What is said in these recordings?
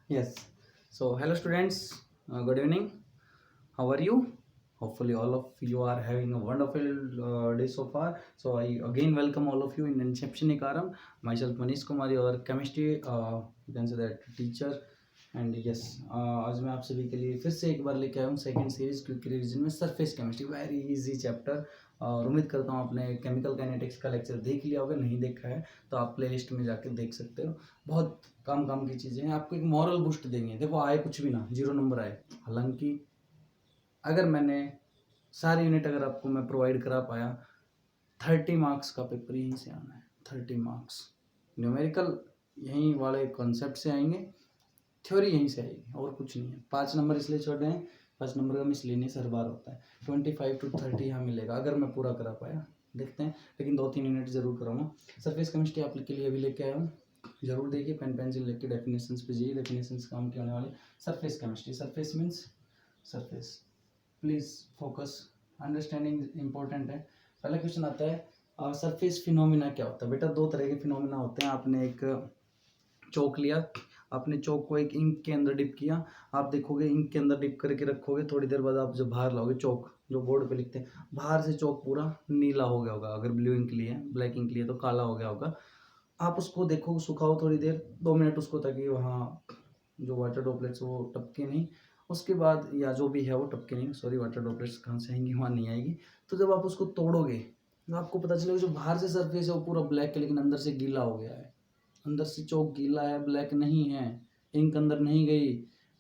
Yes. So, hello students. Good evening. How are you? Hopefully, all of you are having a wonderful day so far. So, I again welcome all of you in Inception Ikaram. Myself Manish Kumar, your chemistry, you can say that teacher. And yes आज मैं आप सभी के लिए फिर से एक बार लेके आया हूँ सेकंड सीरीज क्विक रिवीजन में surface chemistry very easy chapter. और उम्मीद करता हूँ आपने केमिकल काइनेटिक्स का लेक्चर देख लिया होगा, नहीं देखा है तो आप प्लेलिस्ट में जाकर देख सकते हो। बहुत काम की चीज़ें हैं, आपको एक मॉरल बूस्ट देंगे। देखो आए कुछ भी ना, 0 नंबर आए, हालांकि अगर मैंने सारी यूनिट अगर आपको मैं प्रोवाइड करा पाया, 30 मार्क्स का पेपर यहीं से आना है। 30 मार्क्स न्यूमेरिकल यहीं वाले कॉन्सेप्ट से आएंगे, थ्योरी यहीं से आएगी और कुछ नहीं है। 5 नंबर इसलिए छोड़ रहे हैं, 5 नंबर का मिसलेनियस हर बार होता है। 25 to 30 यहाँ मिलेगा अगर मैं पूरा करा पाया, देखते हैं। लेकिन 2-3 यूनिट जरूर कराऊंगा। सरफेस केमिस्ट्री आप के लिए अभी लेके आया हूँ, जरूर देखिए। पेन पेंसिल लेके डेफिनेशंस पे जाइए, डेफिनेशंस काम के आने वाले। Surface chemistry, surface means surface, please focus, understanding important है। पहला क्वेश्चन आता है सरफेस फिनोमिना क्या होता है। बेटा 2 तरह के फिनोमिना होते हैं। आपने एक चौक लिया, आपने चौक को एक इंक के अंदर डिप किया, आप देखोगे इंक के अंदर डिप करके रखोगे, थोड़ी देर बाद आप जब बाहर लाओगे चौक, जो बोर्ड पे लिखते हैं, बाहर से चौक पूरा नीला हो गया होगा। अगर ब्लू इंक लिए, ब्लैक इंक लिए तो काला हो गया होगा। आप उसको देखो, सुखाओ थोड़ी देर, 2 मिनट उसको, ताकि वहाँ जो वाटर ड्रॉपलेट्स वो टपके नहीं। उसके बाद या जो भी है वो टपके नहीं, सॉरी, वाटर ड्रॉपलेट्स कहाँ से आएंगी, वहाँ नहीं आएगी। तो जब आप उसको तोड़ोगे तो आपको पता चलेगा जो बाहर से सरफेस है वो पूरा ब्लैक है, लेकिन अंदर से गीला हो गया है। अंदर से चौक गीला है, ब्लैक नहीं है, इंक अंदर नहीं गई,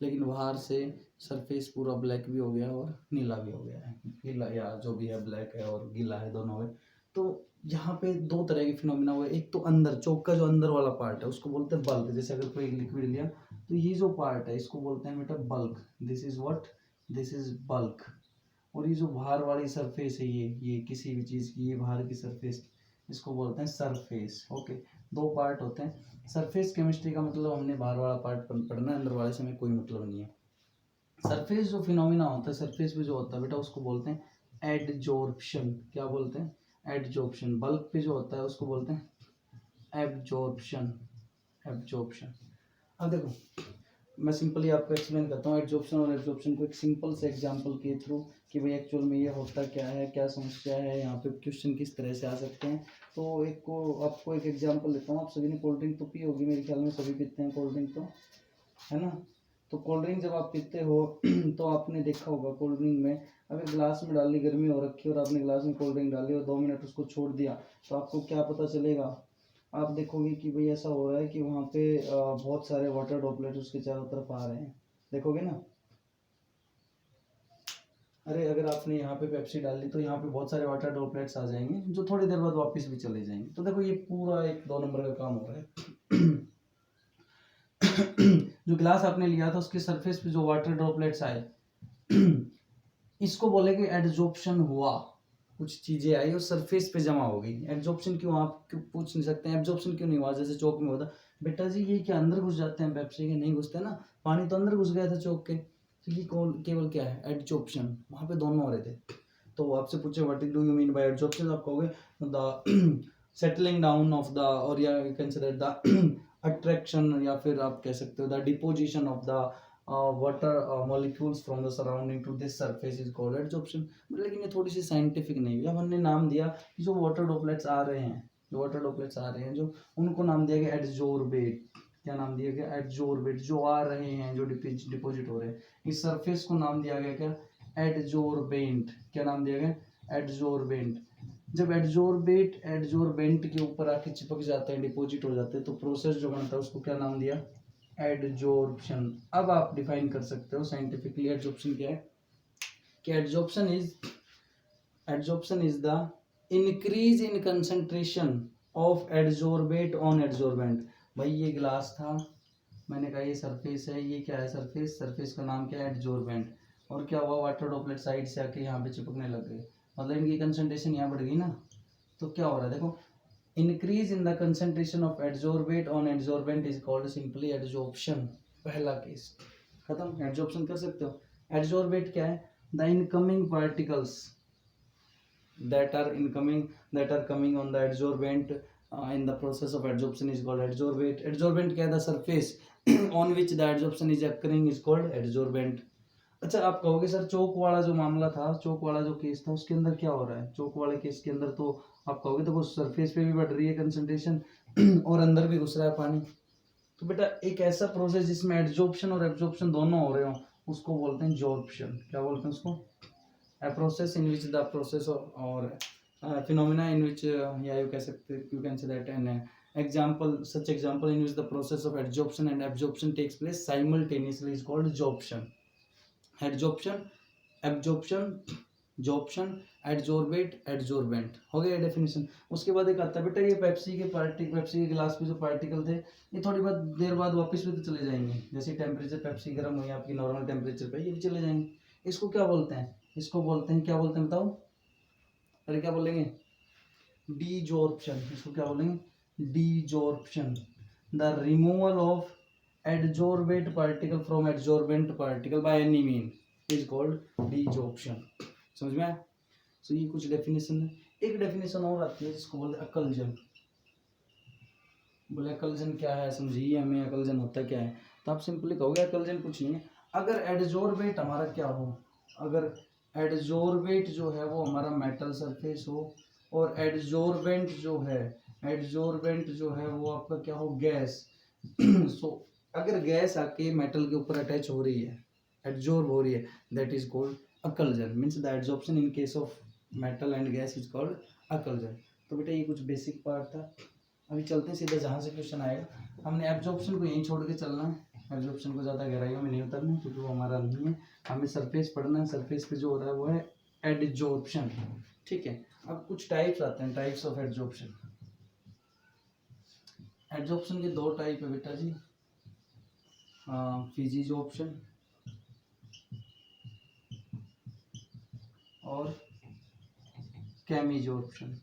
लेकिन बाहर से सरफेस पूरा ब्लैक भी हो गया और नीला भी हो गया है। गीला या जो भी है, ब्लैक है और गीला है, दोनों है। तो यहाँ पे 2 तरह के फिनोमिना हुए। एक तो अंदर चौक का जो अंदर वाला पार्ट है उसको बोलते हैं बल्क। जैसे अगर कोई लिक्विड लिया तो ये जो पार्ट है इसको बोलते हैं बेटा bulk. This is what, this is bulk. और ये जो बाहर वाली सरफेस है, ये किसी भी चीज़ की, ये बाहर की सरफेस, इसको बोलते हैं सरफेस। ओके, 2 पार्ट होते हैं। सरफेस केमिस्ट्री का मतलब हमने बाहर वाला पार्ट पढ़ना है, अंदर वाले से हमें कोई मतलब नहीं है। सरफेस जो फिनोमिना होता है, सरफेस पे जो होता है बेटा, उसको बोलते हैं एडजॉर्प्शन। क्या बोलते हैं? एडजॉर्प्शन। बल्क पे जो होता है उसको बोलते हैं एब्जॉर्प्शन। एब्जॉर्प्शन। अब देखो, मैं सिंपली आपको एक्सप्लेन करता हूँ एडजॉर्प्शन और एब्जॉर्प्शन को एक सिंपल से एग्जांपल के थ्रू, कि भाई एक्चुअल में ये होता क्या है, क्या समस्या है, यहाँ पे क्वेश्चन किस तरह से आ सकते हैं। तो एक को आपको एक एग्जांपल देता हूँ। आप सभी ने कोल्ड ड्रिंक तो पी होगी, मेरे ख्याल में सभी पीते हैं कोल्ड ड्रिंक, तो है ना। तो कोल्ड ड्रिंक जब आप पीते हो तो आपने देखा होगा कोल्ड ड्रिंक में अगर ग्लास में डाली, गर्मी हो रखी है और आपने ग्लास में कोल्ड ड्रिंक डाली और 2 मिनट उसको छोड़ दिया, तो आपको क्या पता चलेगा? आप देखोगे कि भाई ऐसा हो रहा है कि वहाँ पे बहुत सारे वाटर ड्रॉपलेट उसके चारों तरफ आ रहे हैं, देखोगे ना। अरे अगर आपने यहाँ पे पेप्सी डाल दी तो यहाँ पे बहुत सारे वाटर ड्रॉपलेट्स आ जाएंगे, जो थोड़ी देर बाद वापस भी चले जाएंगे। तो देखो ये पूरा एक 2 नंबर का काम हो रहा है। जो ग्लास आपने लिया था उसके सरफेस पे जो वाटर ड्रॉपलेट्स आए, इसको बोले कि एडजॉर्प्शन हुआ। कुछ चीजें आई और सरफेस पे जमा हो गई। एडजॉर्प्शन क्यों, आप क्यों पूछ नहीं सकते हैं एब्जॉर्प्शन क्यों नहीं हुआ जैसे चौक में होता? बेटा जी ये क्या अंदर घुस जाते हैं पेप्सी के? नहीं घुसते ना, पानी तो अंदर घुस गया था चौक के। तो ये केवल क्या है? एडजॉर्प्शन। वहां पे दोनों हो रहे थे। तो आपसे पूछे what do you mean by adsorption, आप कहोगे the settling down of the, और या you can say that the attraction, या फिर आप कह सकते हो the deposition of the water molecules from the surrounding to this surface is called adsorption. लेकिन ये थोड़ी सी साइंटिफिक नहीं है। अब हमने नाम दिया कि जो वाटर ड्रॉपलेट्स आ रहे हैं, जो वाटर ड्रॉपलेट्स आ रहे हैं, जो उनको नाम दिया गया एडजोर्बेट। क्या नाम दिया गया? एडजोर्बेट। जो आ रहे हैं, जो डिपोजिट हो रहे हैं, इस सरफेस को नाम दिया गया क्या? एडजोर्बेंट। क्या नाम दिया गया? एडजोर्बेंट। जब एडजोर्बेट एडजोर्बेंट के ऊपर आके चिपक जाते हैं, डिपोजिट हो जाते हैं, तो प्रोसेस जो बनता है उसको क्या नाम दिया? एडजॉर्प्शन। अब आप डिफाइन कर सकते हो साइंटिफिकली एडजॉर्प्शन क्या है। कि adsorption is the increase in concentration of adsorbate on adsorbent. भाई ये ग्लास था, मैंने कहा ये सरफेस है, ये क्या है? सरफेस। सरफेस का नाम क्या है? एडजॉर्बेंट। और क्या हुआ? वाटर ड्रॉपलेट साइड से आके यहाँ पे चिपकने लग गए, मतलब इनकी कंसंट्रेशन यहाँ बढ़ गई ना। तो क्या हो रहा है देखो, increase in the concentration of adsorbate on adsorbent is called simply adsorption। पहला केस खत्म। एडजॉर्प्शन कर सकते हो। एडजॉर्बेट क्या है? The incoming particles that are coming on the adsorbent in the process of adsorption is called adsorbate। adsorbent क्या है? The surface on which the adsorption is occurring is called adsorbent. अच्छा आप कहोगे सर चौक वाला जो मामला था, चौक वाला जो केस था, उसके अंदर क्या हो रहा है? चौक वाले केस के अंदर तो आप कहोगे तो वो सरफेस पे भी बढ़ रही है कंसंट्रेशन और अंदर भी घुस रहा है पानी। तो बेटा एक ऐसा प्रोसेस जिसमें एडजॉर्प्शन और एब्जॉर्प्शन दोनों हो रहे हो उसको बोलते हैं जॉर्प्शन। क्या बोलते हैं उसको? a process in which the process of or phenomena in which yeah you can say, you can say that an example, such example in which the process of adsorption and absorption takes place simultaneously is called absorption. Adsorption, absorption, sorption, adsorbate, adsorbent हो गया definition. उसके बाद एक आता है बेटा ये Pepsi के गिलास में जो पार्टिकल थे ये थोड़ी बहुत देर बाद वापस भी तो चले जाएंगे, जैसे टेम्परेचर पेप्सी गर्म हुई आपकी नॉर्मल टेम्परेचर पे ये भी चले जाएंगे। इसको क्या बोलते हैं? इसको बोलते हैं, क्या बोलते हैं बताओ? अरे क्या बोलेंगे? डीजॉर्प्शन। इसको क्या बोलेंगे? Desorption, the removal of adsorbate particle from adsorbent particle by any mean is called desorption. समझ में आया? तो ये कुछ डेफिनेशन है। एक डेफिनेशन और आती है जिसको बोलते हैं अकलजन। बोले अकलजन क्या है, समझिए हमें अकलजन होता क्या है। तो आप सिंपली कहोगे अकलजन कुछ नहीं है, अगर एडजॉर्बेट हमारा क्या हो, अगर एडजॉर्बेट जो है वो हमारा मेटल सरफेस हो और एडजॉर्बेंट जो है, एडजॉर्बेंट जो है वो आपका क्या हो, गैस। सो अगर गैस आके मेटल के ऊपर अटैच हो रही है, एडजॉर्ब हो रही है, that is called occlusion. Means the adsorption in case of metal and gas is called occlusion. तो बेटा ये कुछ बेसिक पार्ट था। अभी चलते हैं सीधा जहाँ से क्वेश्चन आएगा। हमने एब्जॉर्प्शन को यहीं छोड़ के चलना है, एब्जॉर्प्शन को ज़्यादा गहराइयों में नहीं उतरना है क्योंकि वो हमारा नहीं है, हमें सरफेस पढ़ना है। सरफेस पे जो हो रहा है वो है एडजॉर्प्शन। ठीक है, अब कुछ टाइप्स आते हैं, टाइप्स ऑफ एडजॉर्प्शन। एडजॉर्प्शन के दो टाइप है बेटा जी, फिजिजॉर्प्शन और केमिजॉर्प्शन।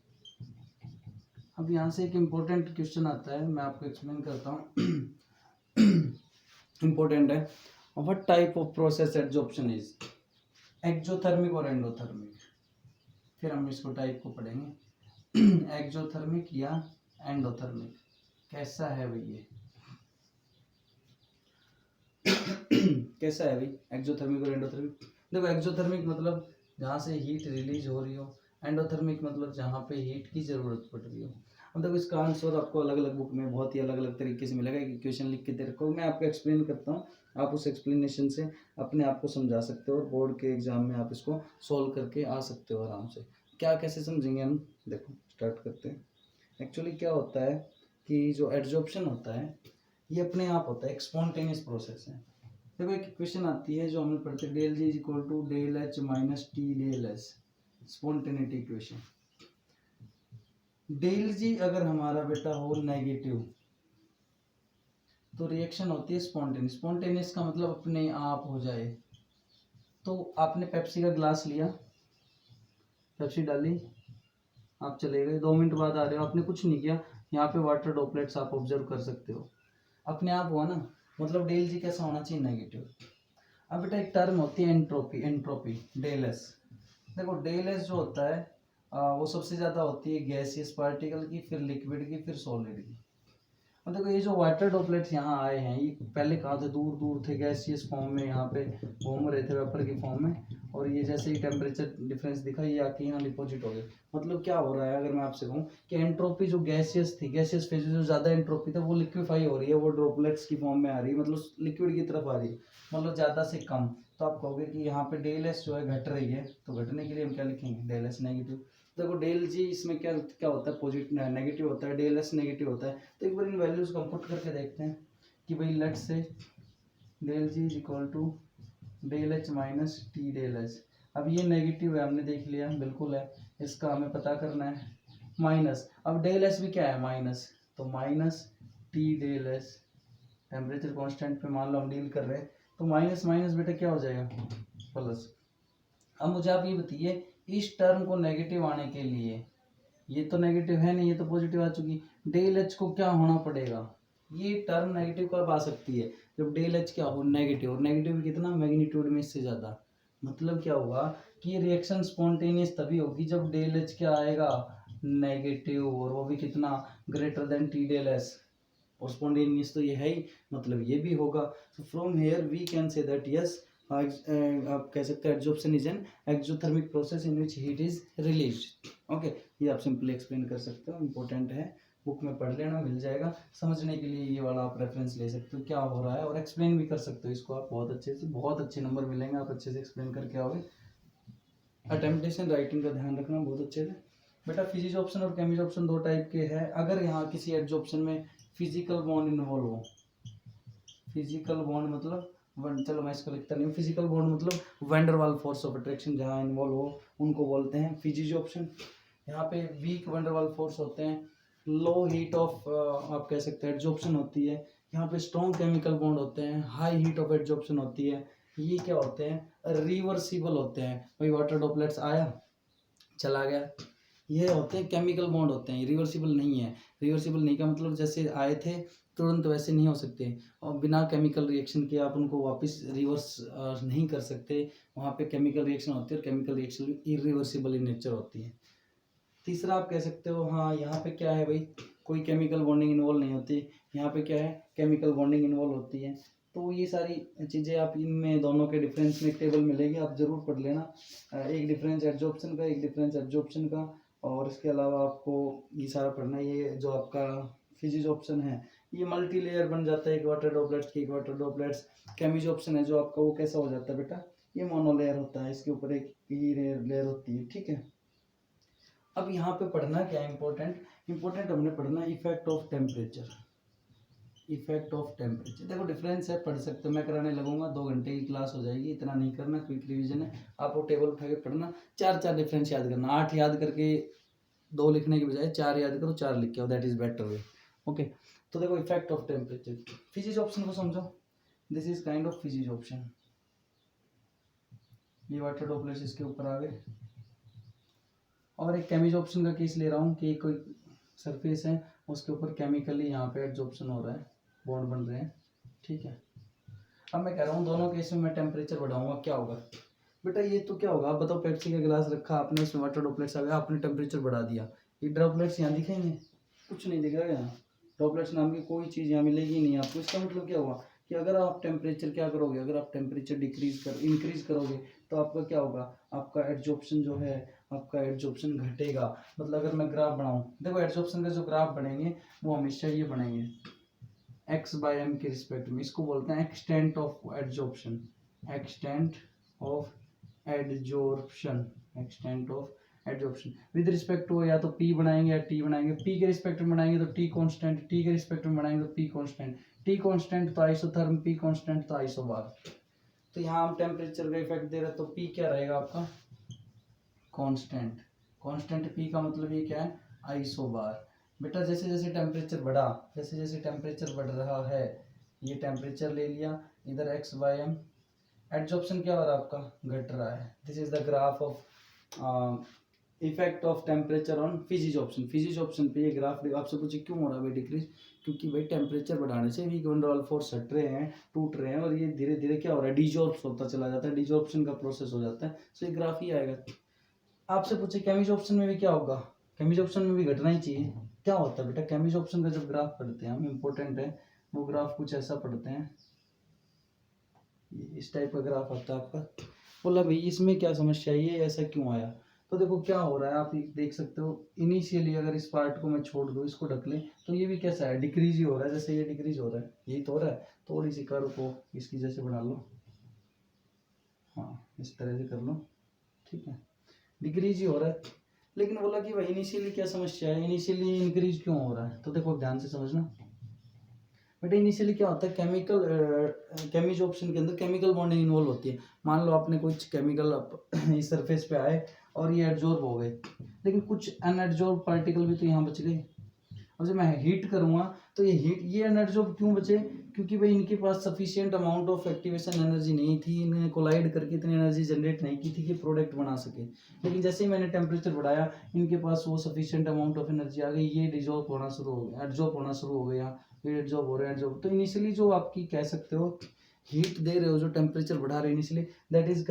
अब यहाँ से एक इम्पोर्टेंट क्वेश्चन आता है, मैं आपको एक्सप्लेन करता हूँ। इम्पोर्टेंट है। What type of process adsorption is? Exothermic और एंडोथर्मिक। फिर हम इसको टाइप को पढ़ेंगे, एक्जोथर्मिक या एंडोथर्मिक। कैसा है भाई ये? कैसा है भाई एक्जोथर्मिक और एंडोथर्मिक? देखो एक्जोथर्मिक मतलब जहाँ से हीट रिलीज हो रही हो, एंडोथर्मिक मतलब जहाँ पे हीट की ज़रूरत पड़ रही हो। अब देखो इसका आंसर आपको अलग अलग बुक में बहुत ही अलग अलग तरीके से मिलेगा, एक क्वेश्चन लिख के दे रखो, मैं आपको एक्सप्लेन करता हूँ, आप उस एक्सप्लेनेशन से अपने आप को समझा सकते हो और बोर्ड के एग्जाम में आप इसको सॉल्व करके आ सकते हो आराम से। क्या कैसे समझेंगे हम, देखो स्टार्ट करते हैं। एक्चुअली क्या होता है कि जो एडजॉर्प्शन होता है ये अपने आप होता है, एक स्पॉन्टेनियस प्रोसेस है। देखो एक क्वेश्चन आती है जो हमने पढ़ते del G is equal to del H minus T del S, spontaneity equation. Del G अगर हमारा बेटा हो नेगेटिव तो रिएक्शन होती है स्पॉन्टेनियस। स्पॉन्टेनियस का मतलब अपने आप हो जाए। तो आपने पेप्सी का ग्लास लिया, पेप्सी डाली, आप चले गए, 2 मिनट बाद आ रहे हो, आपने कुछ नहीं किया, यहाँ पे वाटर ड्रॉपलेट्स आप ऑब्जर्व कर सकते हो, अपने आप हुआ ना, मतलब डेल जी कैसा होना चाहिए, नेगेटिव। अब बेटा एक टर्म होती है एंट्रोपी, एंट्रोपी डेल एस। देखो डेल एस जो होता है वो सबसे ज़्यादा होती है गैसियस पार्टिकल की, फिर लिक्विड की, फिर सॉलिड की। और देखो ये जो वाटर ड्रॉपलेट्स यहाँ आए हैं ये पहले कहाँ थे, दूर दूर थे, गैसियस फॉर्म में यहाँ पे घूम रहे थे वेपर की फॉर्म में, और ये जैसे ही टेम्परेचर डिफरेंस दिखा ये आके यहाँ डिपॉजिट हो गए। मतलब क्या हो रहा है अगर मैं आपसे कहूँ कि एंट्रोपी जो गैसियस थी, गैसियस फेज जो ज़्यादा एंट्रोपी था वो लिक्विफाई हो रही है, वो ड्रॉपलेट्स की फॉर्म में आ रही है, मतलब लिक्विड की तरफ आ रही है, मतलब ज़्यादा से कम। तो आप कहोगे कि यहाँ पे डेल एस जो है घट रही है, तो घटने के लिए हम क्या लिखेंगे, डेल एस नेगेटिव। देखो डेल जी इसमें क्या क्या होता है, पॉजिटिव नेगेटिव होता है, डेल एस नेगेटिव होता है। तो एक बार इन वैल्यूज को हम पुट करके देखते हैं कि भाई let say del G is equal to del H minus T del S. अब ये नेगेटिव है हमने देख लिया, बिल्कुल है, इसका हमें पता करना है माइनस। अब डेल एस भी क्या है, माइनस, तो minus T del S, temperature constant पे मान लो हम डील कर रहे हैं, तो माइनस माइनस बेटा क्या हो जाएगा, प्लस। अब मुझे आप ये बताइए इस टर्म को नेगेटिव आने के लिए, ये तो नेगेटिव है नहीं, ये तो पॉजिटिव आ चुकी, डेल एच को क्या होना पड़ेगा, ये टर्म नेगेटिव कब आ सकती है, जब डेल एच क्या हो, नेगेटिव, और नेगेटिव कितना, मैग्नीट्यूड में इससे ज़्यादा। मतलब क्या होगा कि ये रिएक्शन स्पॉन्टेनियस तभी होगी जब डेल एच क्या आएगा, नेगेटिव, और वो भी कितना, greater than T del S. और स्पॉन्टेनियस तो ये है ही, मतलब ये भी होगा। So from here we can say that yes, आप कह सकते हैं adsorption is an exothermic process in which heat is released. Okay, ये आप सिंपली एक्सप्लेन कर सकते हो, इंपॉर्टेंट है, बुक में पढ़ लेना, मिल जाएगा। समझने के लिए ये वाला आप रेफरेंस ले सकते हो क्या हो रहा है, और एक्सप्लेन भी कर सकते हो इसको आप बहुत अच्छे से, बहुत अच्छे नंबर मिलेंगे, आप अच्छे से एक्सप्लेन करके आओगे। अटेम्पटेशन राइटिंग का ध्यान रखना बहुत अच्छे से। बेटा फिजिजॉप्शन और केमिजॉप्शन दो टाइप के हैं। अगर यहाँ किसी एड्जॉर्प्शन में फिजिकल बॉन्ड इन्वॉल्व हो, फिजिकल बॉन्ड मतलब चलो मैं इसको लिखता नहीं हूँ, फिजिकल बॉन्ड मतलब वैंडरवाल फोर्स ऑफ अट्रैक्शन जहाँ इन्वॉल्व हो, उनको बोलते हैं फिजिजॉप्शन। यहाँ पे वीक वैंडरवाल फोर्स होते हैं, लो हीट ऑफ आप कह सकते हैं एड्जॉर्प्शन होती है। यहाँ पे स्ट्रॉन्ग केमिकल बॉन्ड होते हैं, हाई हीट ऑफ एड्जॉर्प्शन होती है। ये क्या होते हैं, रिवर्सिबल होते हैं। भाई वाटर ड्रॉपलेट्स आया चला गया, ये होते हैं केमिकल बॉन्ड होते हैं, रिवर्सिबल नहीं है। रिवर्सिबल नहीं का मतलब जैसे आए थे तुरंत वैसे नहीं हो सकते, और बिना केमिकल रिएक्शन के आप उनको वापस रिवर्स नहीं कर सकते। वहाँ पे केमिकल रिएक्शन होती है, और chemical reaction irreversible in nature होती है। तीसरा आप कह सकते हो, हाँ यहाँ पे क्या है भाई, कोई केमिकल बॉन्डिंग इन्वॉल्व नहीं होती, यहाँ पे क्या है, केमिकल बॉन्डिंग इन्वॉल्व होती है। तो ये सारी चीज़ें आप इनमें दोनों के डिफरेंस में एक टेबल मिलेगी, आप जरूर पढ़ लेना। एक डिफरेंस एड्जॉर्प्शन का, एक डिफरेंस एब्जॉर्प्शन का, और इसके अलावा आपको ये सारा पढ़ना है। ये जो आपका फिजिक्स ऑप्शन है ये मल्टी लेयर बन जाता है, एक वाटर ड्रॉपलेट्स की, एक वाटर ड्रॉपलेट्स। केमिज ऑप्शन है जो आपका, वो कैसा हो जाता है बेटा, ये मोनोलेयर होता है, इसके ऊपर एक ही लेयर होती है, ठीक है। अब यहाँ पे पढ़ना क्या है, इंपॉर्टेंट हमने पढ़ना effect of temperature. Effect of temperature देखो डिफरेंस है, पढ़ सकते हो, मैं कराने लगूंगा 2 घंटे की क्लास हो जाएगी, इतना नहीं करना, क्विक रिवीजन है। आप वो टेबल उठा के पढ़ना, 4 डिफरेंस याद करना, 8 याद करके 2 लिखने के बजाय 4 याद करो, 4 लिख के आओ, that is better way. Okay, तो देखो effect of temperature, physics option को समझो, this is kind of physics option. ये वाटर ड्रॉपलेट्स इसके ऊपर आ गए, और एक केमिज ऑप्शन का केस ले रहा हूँ कि कोई सरफेस है उसके ऊपर केमिकली यहाँ पे एड्जॉर्प्शन हो रहा है, बॉन्ड बन रहे हैं, ठीक है। अब मैं कह रहा हूँ दोनों केस में मैं टेम्परेचर बढ़ाऊंगा, क्या होगा बेटा, ये तो क्या होगा, आप बताओ, पेप्सी का गिलास रखा आपने, उसमें वाटर ड्रॉपलेट्स आ गया, आपने टेम्परेचर बढ़ा दिया, ये ड्रॉपलेट्स यहाँ दिखेंगे, कुछ नहीं दिख रहा है यहाँ, ड्रॉपलेट्स नाम की कोई चीज़ यहाँ मिलेगी नहीं आपको। इसका मतलब क्या हुआ कि अगर आप टेम्परेचर क्या करोगे, अगर आप टेम्परेचर इंक्रीज करोगे तो आपका क्या होगा, आपका एड्जॉर्प्शन जो है, आपका एड्जॉर्प्शन घटेगा। मतलब अगर मैं ग्राफ बनाऊं, देखो एड्जॉर्प्शन का जो ग्राफ बनेंगे वो हमेशा ये बनेंगे x/m के रिस्पेक्ट में, इसको बोलते हैं extent of adsorption, extent of adsorption, extent of adsorption with respect to, या तो p बनाएंगे या t बनाएंगे। p के रिस्पेक्ट में बनाएंगे तो t कांस्टेंट, t के रिस्पेक्ट में बनाएंगे तो p कांस्टेंट, t कांस्टेंट तो आइसोथर्म, p कांस्टेंट तो आइसोबार। तो यहाँ हम टेम्परेचर का इफेक्ट दे रहे हैं, तो p क्या रहेगा आपका, कांस्टेंट। कांस्टेंट p का मतलब ये क्या है, आइसोबार। बेटा जैसे जैसे टेम्परेचर बढ़ा, जैसे जैसे टेम्परेचर बढ़ रहा है, ये टेम्परेचर ले लिया इधर x/m, एड्जॉर्प्शन क्या हो रहा है आपका, घट रहा है। This is the graph of effect of temperature on physics option. Physics option पे ये ग्राफ आपसे पूछे क्यों हो रहा है भाई डिक्रीज, क्योंकि भाई टेम्परेचर बढ़ाने से वीक वन डबल फोर्स हट रहे हैं, टूट रहे हैं, और ये धीरे धीरे क्या हो रहा है, डिजॉर्ब होता चला जाता है, डिजॉर्प्शन का प्रोसेस हो जाता है। सो ये ग्राफ ही आएगा। आपसे पूछे केमिज ऑप्शन में भी क्या होगा, केमिज ऑप्शन में भी घटना ही चाहिए। क्या होता है बेटा, केमिज ऑप्शन का जब ग्राफ पढ़ते हैं हम, इम्पोर्टेंट है वो ग्राफ कुछ ऐसा पढ़ते हैं, इस टाइप का ग्राफ आता है आपका। बोला भाई इसमें क्या समस्या है, ये ऐसा क्यों आया, तो देखो क्या हो रहा है, आप देख सकते हो इनिशियली अगर इस पार्ट को मैं छोड़ दूँ, इसको ढक ले, तो ये भी कैसा है, डिक्रीज ही हो रहा है, जैसे ये डिक्रीज हो रहा है, यही तो हो रहा है। थोड़ी सी कर्व को इसकी जैसे बना लो, हाँ इस तरह से कर लो, ठीक है, डिक्रीज ही हो रहा है। लेकिन बोला कि भाई इनिशियली क्या समस्या है, इनिशियली इंक्रीज क्यों हो रहा है, तो देखो ध्यान से समझना बेटा, इनिशियली क्या होता है, केमिज ऑप्शन के अंदर केमिकल बॉन्डिंग इन्वॉल्व होती है। मान लो आपने कुछ केमिकल इस सरफेस पे आए और ये एड्जॉर्ब हो गए, लेकिन कुछ अनएड्जॉर्ब पार्टिकल भी तो यहाँ बच गए। और जब मैं हीट करूँगा तो ये अनएड्जॉर्ब क्यों बचे, क्योंकि भाई इनके पास sufficient amount of activation energy नहीं थी, इन्होंने कोलाइड करके इतनी एनर्जी जनरेट नहीं की थी कि प्रोडक्ट बना सके। लेकिन जैसे ही मैंने टेम्परेचर बढ़ाया, इनके पास वो सफिशिएंट अमाउंट ऑफ एनर्जी आ गई, ये डिजॉल्व होना शुरू हो गया, एड्जॉर्ब होना शुरू हो गया, फिर एड्जॉर्ब हो रहा है, एड्जॉर्ब। तो इनिशियली जो आपकी कह सकते हो हीट दे रहे हो, जो टेम्परेचर बढ़ा रहे हो initially, that is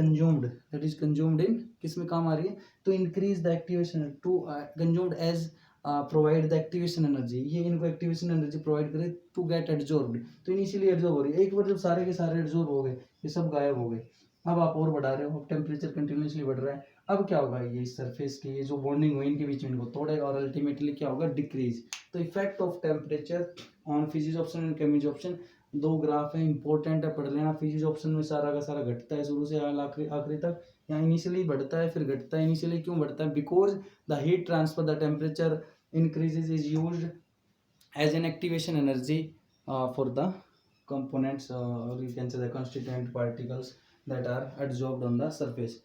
consumed in किस में काम आ रही है, तो increase the activation, to consumed as provide the activation energy, ये इनको एक्टिवेशन एनर्जी प्रोवाइड करे टू गेट एड्जॉर्ब्ड, तो इनिशियली एड्जॉर्ब हो रही है, एक बार जब सारे के सारे एड्जॉर्ब हो गए, ये सब गायब हो गए, अब आप और बढ़ा रहे हो, अब टेम्परेचर कंटिन्यूसली बढ़ रहा है, अब क्या होगा, ये सरफेस की ये जो बॉन्डिंग हुई इनके बीच में इनको तोड़ेगा और अल्टीमेटली क्या होगा, डिक्रीज। तो effect of temperature on physisorption and chemisorption, दो ग्राफ है, इंपॉर्टेंट है, पढ़ लेना। फिजियोप्शन में सारा का सारा घटता है शुरू से आखिरी आखिरी तक, यहाँ इनिशियली बढ़ता है फिर घटता है। इनिशियली क्यों बढ़ता है, because the heat transfer the temperature increases is used as an activation energy for the components, or you can say the constituent particles that are adsorbed on the surface.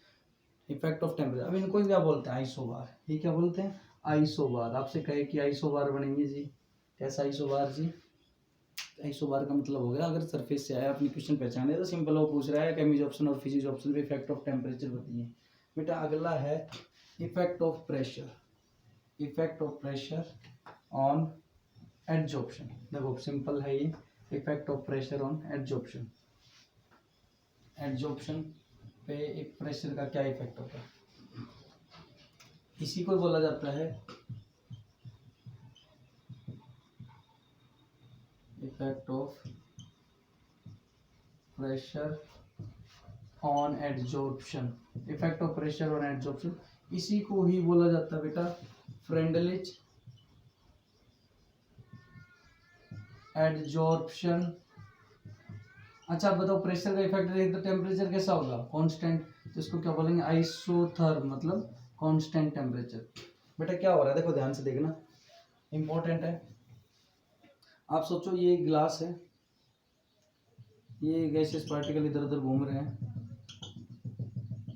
Effect of temperature, अब इनको क्या बोलते हैं, isobar, ये क्या बोलते हैं, isobar. आपसे कहे कि आइसोबार बनेंगे जी, कैसा आइसोबार जी, आइसोबार का मतलब हो गया, अगर सरफेस से आया अपनी क्वेश्चन पहचाने तो सिंपल वो पूछ रहा है केमिज ऑप्शन और फिजिक्स ऑप्शन पे इफेक्ट ऑफ टेम्परेचर बताइए बेटा। अगला है effect of pressure, effect of pressure on adsorption. देखो सिंपल है ये, effect of pressure on adsorption, adsorption पे एक प्रेशर का क्या इफेक्ट होता है, इसी को बोला जाता है effect of pressure on adsorption, effect of pressure on adsorption, इसी को ही बोला जाता है बेटा फ्रेंडलिच एडजॉर्प्शन। अच्छा बताओ, प्रेशर का इफेक्ट देख तो टेम्परेचर कैसा होगा, कांस्टेंट, तो इसको क्या बोलेंगे, आइसोथर्म, मतलब कांस्टेंट टेम्परेचर। बेटा क्या हो रहा है, देखो ध्यान से देखना, इंपॉर्टेंट है। आप सोचो ये ग्लास है, ये गैसेस पार्टिकल इधर उधर घूम रहे हैं,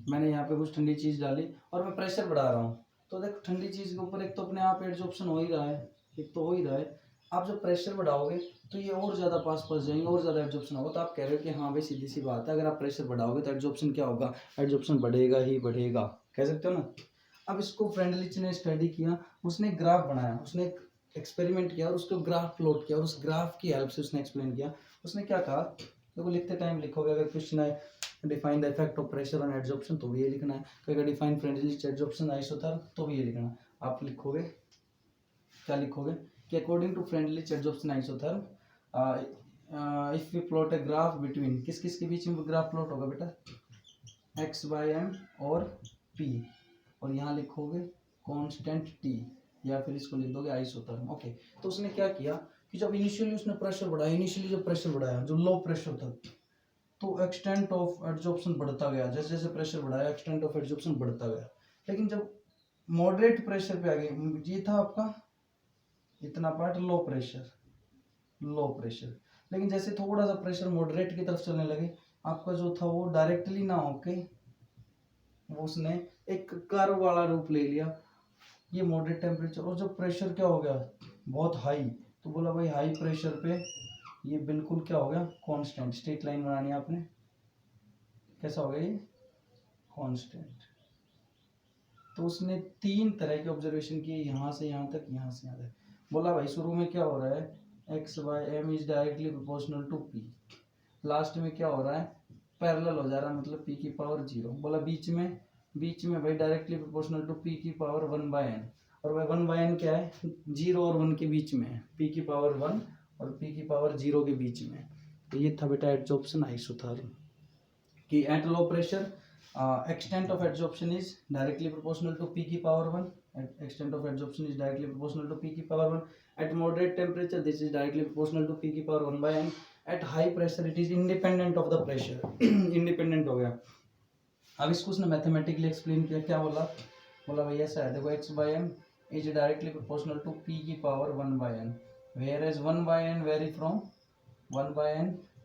मैंने यहाँ पे कुछ ठंडी चीज डाली और मैं प्रेशर बढ़ा रहा हूँ, तो देखो ठंडी चीज के ऊपर एक तो अपने आप एडजॉर्प्शन हो ही रहा है, एक तो हो ही रहा है। आप जब प्रेशर बढ़ाओगे तो ये और ज़्यादा पास जाएंगे, और ज़्यादा एडजॉर्प्शन होगा, तो आप कह रहे हो कि हाँ भाई सीधी सी बात है, अगर आप प्रेशर बढ़ाओगे तो एडजॉर्प्शन क्या होगा, एडजॉर्प्शन बढ़ेगा ही बढ़ेगा, कह सकते हो ना। अब इसको फ्रेंडलिच ने स्टडी किया, उसने ग्राफ बनाया, उसने एक्सपेरिमेंट किया और उसको ग्राफ प्लॉट किया और उस ग्राफ की हेल्प से उसने एक्सप्लेन किया। उसने क्या कहा, देखो लिखते टाइम लिखोगे, अगर क्वेश्चन है define the effect of pressure on adsorption तो भी ये लिखना है, अगर डिफाइन फ्रेंडलिच एडजॉर्प्शन आइसोथर्म तो भी ये लिखना। आप लिखोगे, क्या लिखोगे कि according to Freundlich adsorption isotherm, if we plot a graph between, किस किस के बीच में ग्राफ प्लॉट होगा बेटा, x/m और p, और यहाँ लिखोगे कांस्टेंट t, या फिर इसको लिख दोगे आइसोथर्म। ओके, तो उसने क्या किया कि जब इनिशियली उसने प्रेशर बढ़ाया, इनिशियली जब प्रेशर बढ़ाया जो लो प्रेशर था, तो एक्सटेंट ऑफ एडजॉर्प्शन बढ़ता गया, जैसे जैसे प्रेशर बढ़ाया एक्सटेंट ऑफ एडजॉर्प्शन बढ़ता गया। लेकिन जब मॉडरेट प्रेशर पे आ गए, ये था आपका इतना part low pressure, low pressure, लेकिन जैसे थोड़ा सा प्रेशर मॉडरेट की तरफ चलने लगे, आपका जो था वो डायरेक्टली ना होके वो उसने एक कर्व वाला रूप ले लिया, ये मॉडरेट टेम्परेचर, और जब प्रेशर क्या हो गया बहुत हाई, तो बोला भाई हाई प्रेशर पे ये बिल्कुल क्या हो गया, कांस्टेंट, स्ट्रेट लाइन बनानी है आपने, कैसा हो गया ये, कांस्टेंट। तो उसने तीन तरह के ऑब्जर्वेशन किए, यहाँ से यहाँ तक, यहाँ से यहाँ तक। बोला भाई शुरू में क्या हो रहा है, x/m is directly proportional to p, last में क्या हो रहा है, पैरेलल हो जा रहा है, मतलब p की पावर 0। बोला बीच में भाई डायरेक्टली प्रोपोर्शनल टू p की पावर 1/n, और भाई 1/n क्या है, 0 और 1 के बीच में है, p की पावर 1 और p की पावर 0 के बीच में। तो ये था बेटा एडजॉर्प्शन आइसोथर्म कि at low pressure extent of adsorption is directly proportional to p की power 1, extent of adsorption is directly proportional to p की power 1, at moderate temperature this is directly proportional to p की power 1/n, at high pressure it is independent of the pressure independent हो गया। अब इसको उसने mathematically explain किया, क्या बोला भाई ऐसा है, देखो x/m is directly proportional to p की power 1/n, whereas 1/n